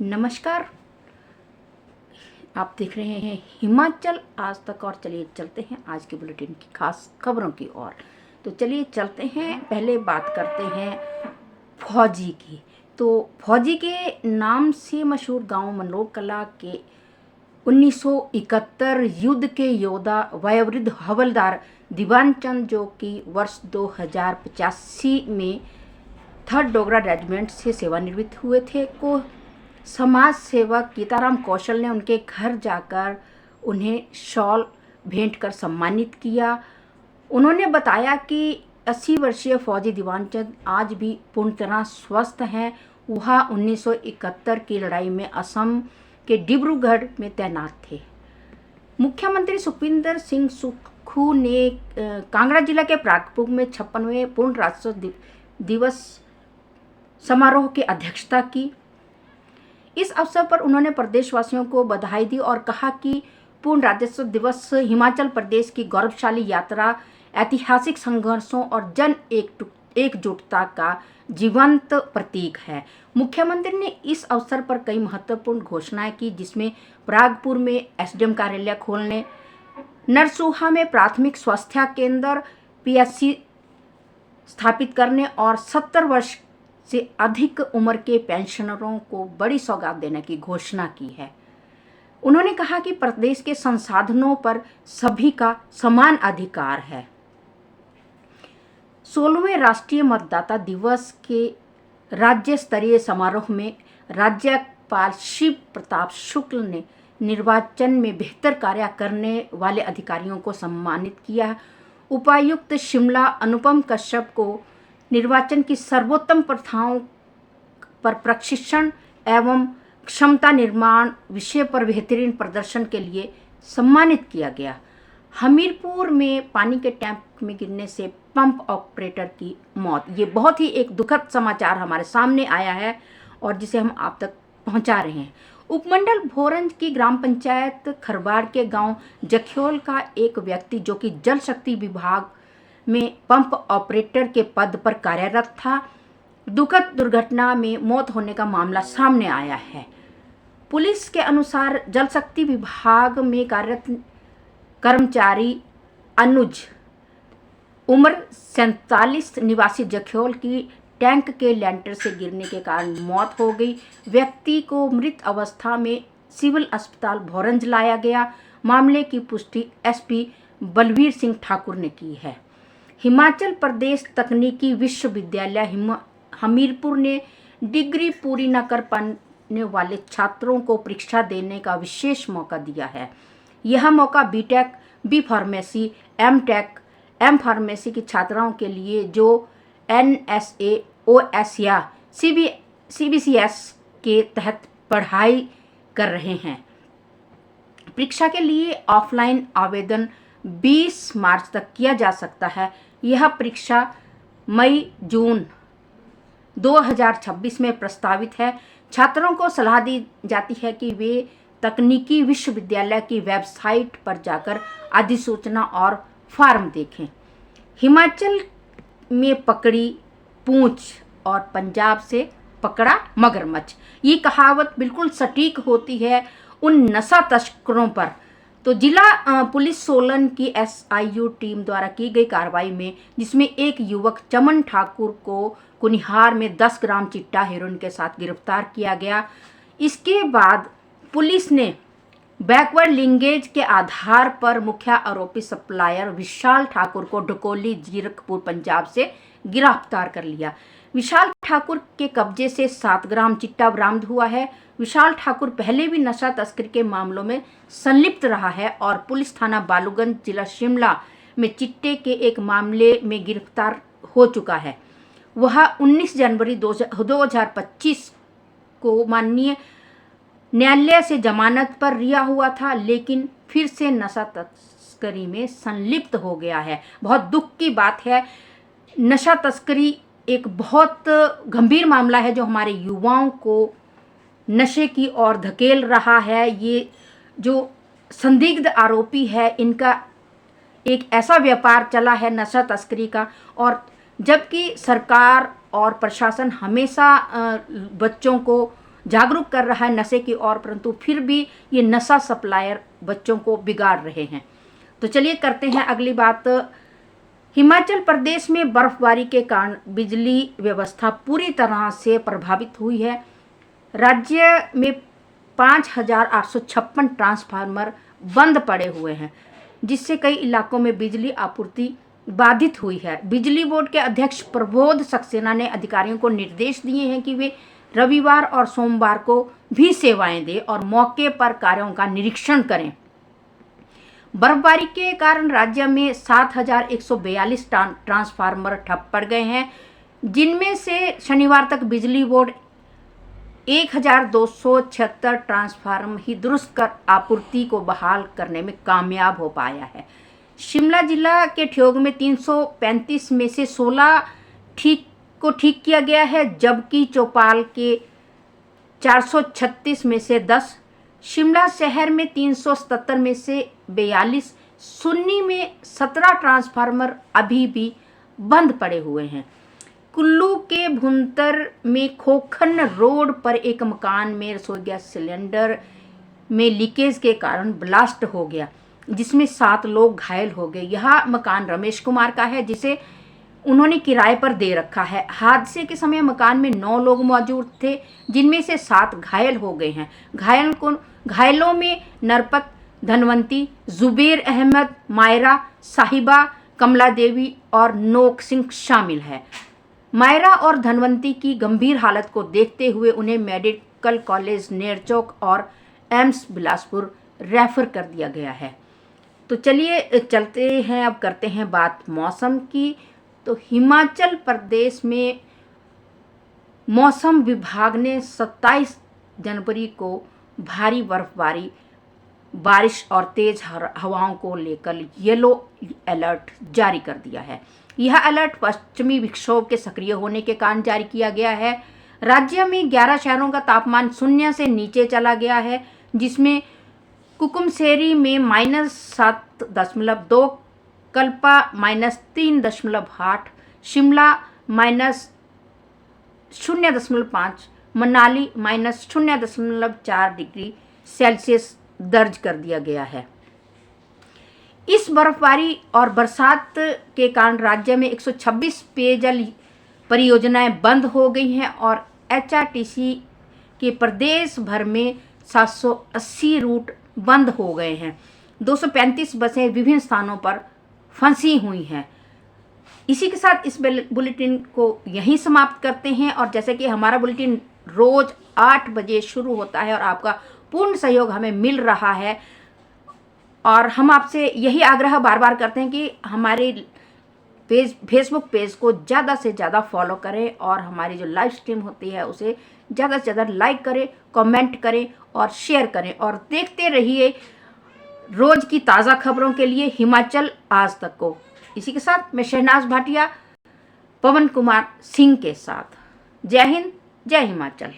नमस्कार। आप देख रहे हैं हिमाचल आज तक और चलिए चलते हैं आज के बुलेटिन की खास खबरों की ओर। तो चलिए चलते हैं, पहले बात करते हैं फौजी की। तो फौजी के नाम से मशहूर गांव मनोर कला के 1971 युद्ध के योद्धा वयोवृद्ध हवलदार दीवान चंद, जो कि वर्ष 2085 में 3rd डोगरा रेजिमेंट से सेवानिवृत्त हुए थे, को समाज सेवक गीताराम कौशल ने उनके घर जाकर उन्हें शॉल भेंट कर सम्मानित किया। उन्होंने बताया कि 80 वर्षीय फौजी दीवानचंद आज भी पूर्ण तरह स्वस्थ हैं। वह 1971 की लड़ाई में असम के डिब्रूगढ़ में तैनात थे। मुख्यमंत्री सुखविंदर सिंह सुक्खू ने कांगड़ा जिला के प्रागपुर में 56वें पूर्ण राज्योत्सव दिवस समारोह की अध्यक्षता की। इस अवसर पर उन्होंने प्रदेशवासियों को बधाई दी और कहा कि पूर्ण राज्योत्सव दिवस हिमाचल प्रदेश की गौरवशाली यात्रा, ऐतिहासिक संघर्षों और जन एकजुटता का जीवंत प्रतीक है। मुख्यमंत्री ने इस अवसर पर कई महत्वपूर्ण घोषणाएं की, जिसमें प्रागपुर में एसडीएम कार्यालय खोलने, नरसूहा में प्राथमिक स्वास्थ्य केंद्र पीएचसी स्थापित करने और 70 वर्ष से अधिक उम्र के पेंशनरों को बड़ी सौगात देने की घोषणा की है। उन्होंने कहा कि प्रदेश के संसाधनों पर सभी का समान अधिकार है। 16वें राष्ट्रीय मतदाता दिवस के राज्य स्तरीय समारोह में राज्यपाल शिव प्रताप शुक्ल ने निर्वाचन में बेहतर कार्य करने वाले अधिकारियों को सम्मानित किया। उपायुक्त शिमला अनुपम कश्यप को निर्वाचन की सर्वोत्तम प्रथाओं पर प्रशिक्षण एवं क्षमता निर्माण विषय पर बेहतरीन प्रदर्शन के लिए सम्मानित किया गया। हमीरपुर में पानी के टैंक में गिरने से पंप ऑपरेटर की मौत, ये बहुत ही एक दुखद समाचार हमारे सामने आया है और जिसे हम आप तक पहुंचा रहे हैं। उपमंडल भोरंज की ग्राम पंचायत खरबाड़ के गांव जख्योल का एक व्यक्ति, जो कि जल शक्ति विभाग में पंप ऑपरेटर के पद पर कार्यरत था, दुखद दुर्घटना में मौत होने का मामला सामने आया है। पुलिस के अनुसार जल शक्ति विभाग में कार्यरत कर्मचारी अनुज उम्र 47 निवासी जख्योल की टैंक के लेंटर से गिरने के कारण मौत हो गई। व्यक्ति को मृत अवस्था में सिविल अस्पताल भोरंज लाया गया। मामले की पुष्टि एसपी बलवीर सिंह ठाकुर ने की है। हिमाचल प्रदेश तकनीकी विश्वविद्यालय हमीरपुर ने डिग्री पूरी न कर पाने वाले छात्रों को परीक्षा देने का विशेष मौका दिया है। यह मौका B Tech, B pharmacy, M pharmacy की छात्राओं के लिए जो NSAOS या CBCS के तहत पढ़ाई कर रहे हैं। परीक्षा के लिए ऑफलाइन आवेदन 20 मार्च तक किया जा सकता है। यह परीक्षा मई-जून 2026 में प्रस्तावित है। छात्रों को सलाह दी जाती है कि वे तकनीकी विश्वविद्यालय की वेबसाइट पर जाकर अधिसूचना और फॉर्म देखें। हिमाचल में पकड़ी पूंछ और पंजाब से पकड़ा मगरमच्छ, ये कहावत बिल्कुल सटीक होती है उन नशा तस्करों पर। तो जिला पुलिस सोलन की SIU टीम द्वारा की गई कार्रवाई में, जिसमें एक युवक चमन ठाकुर को कुनिहार में 10 ग्राम चिट्टा हेरोइन के साथ गिरफ्तार किया गया। इसके बाद पुलिस ने बैकवर्ड लिंकेज के आधार पर मुख्य आरोपी सप्लायर विशाल ठाकुर को ढकोली जीरकपुर पंजाब से गिरफ्तार कर लिया। विशाल ठाकुर के कब्जे से 7 ग्राम चिट्टा बरामद हुआ है। विशाल ठाकुर पहले भी नशा तस्करी के मामलों में संलिप्त रहा है और पुलिस थाना बालूगंज जिला शिमला में चिट्टे के एक मामले में गिरफ्तार हो चुका है। वह 19 जनवरी 2025 को माननीय न्यायालय से जमानत पर रिहा हुआ था, लेकिन फिर से नशा तस्करी में संलिप्त हो गया है। बहुत दुख की बात है। नशा तस्करी एक बहुत गंभीर मामला है जो हमारे युवाओं को नशे की ओर धकेल रहा है। ये जो संदिग्ध आरोपी है, इनका एक ऐसा व्यापार चला है नशा तस्करी का, और जबकि सरकार और प्रशासन हमेशा बच्चों को जागरूक कर रहा है नशे की ओर, परंतु फिर भी ये नशा सप्लायर बच्चों को बिगाड़ रहे हैं। तो चलिए करते हैं अगली बात। हिमाचल प्रदेश में बर्फबारी के कारण बिजली व्यवस्था पूरी तरह से प्रभावित हुई है। राज्य में 5,856 ट्रांसफार्मर बंद पड़े हुए हैं, जिससे कई इलाकों में बिजली आपूर्ति बाधित हुई है। बिजली बोर्ड के अध्यक्ष प्रबोध सक्सेना ने अधिकारियों को निर्देश दिए हैं कि वे रविवार और सोमवार को भी सेवाएं दें और मौके पर कार्यों का निरीक्षण करें। बर्फबारी के कारण राज्य में 7,142 ट्रांसफार्मर ठप पड़ गए हैं, जिनमें से शनिवार तक बिजली बोर्ड 1,276 ट्रांसफार्मर ही दुरुस्त कर आपूर्ति को बहाल करने में कामयाब हो पाया है। शिमला जिला के ठियोग में 335 में से 16 ठीक किया गया है, जबकि चौपाल के 436 में से 10, शिमला शहर में 377 में से 42, सुन्नी में 17 ट्रांसफार्मर अभी भी बंद पड़े हुए हैं। कुल्लू के भुंतर में खोखन रोड पर एक मकान में रसोई गैस सिलेंडर में लीकेज के कारण ब्लास्ट हो गया, जिसमें 7 लोग घायल हो गए। यह मकान रमेश कुमार का है, जिसे उन्होंने किराए पर दे रखा है। हादसे के समय मकान में 9 लोग मौजूद थे, जिनमें से 7 घायल हो गए हैं। घायलों में नरपत, धनवंती, जुबेर अहमद, मायरा, साहिबा, कमला देवी और नोक सिंह शामिल है। मायरा और धनवंती की गंभीर हालत को देखते हुए उन्हें मेडिकल कॉलेज नेरचौक और एम्स बिलासपुर रेफर कर दिया गया है। तो चलिए चलते हैं, अब करते हैं बात मौसम की। तो हिमाचल प्रदेश में मौसम विभाग ने 27 जनवरी को भारी बर्फबारी, बारिश और तेज हवाओं को लेकर येलो अलर्ट जारी कर दिया है। यह अलर्ट पश्चिमी विक्षोभ के सक्रिय होने के कारण जारी किया गया है। राज्य में 11 शहरों का तापमान 0 से नीचे चला गया है, जिसमें कुकुमसेरी में -7.2, कल्पा -3.8, शिमला -0.5, मनाली -0.4 डिग्री सेल्सियस दर्ज कर दिया गया है। इस बर्फबारी और बरसात के कारण राज्य में 126 पेयजल परियोजनाएं बंद हो गई हैं और एचआरटीसी के प्रदेश भर में 780 रूट बंद हो गए हैं। 235 बसें विभिन्न स्थानों पर फंसी हुई हैं। इसी के साथ इस बुलेटिन को यहीं समाप्त करते हैं, और जैसे कि हमारा बुलेटिन रोज 8 बजे शुरू होता है और आपका पूर्ण सहयोग हमें मिल रहा है, और हम आपसे यही आग्रह बार बार करते हैं कि हमारे फेसबुक पेज को ज़्यादा से ज़्यादा फॉलो करें और हमारी जो लाइव स्ट्रीम होती है उसे ज़्यादा से ज़्यादा लाइक करें, कमेंट करें और शेयर करें, और देखते रहिए रोज़ की ताज़ा खबरों के लिए हिमाचल आज तक को। इसी के साथ मैं शहनाज भाटिया पवन कुमार सिंह के साथ, जय हिंद, जय हिमाचल।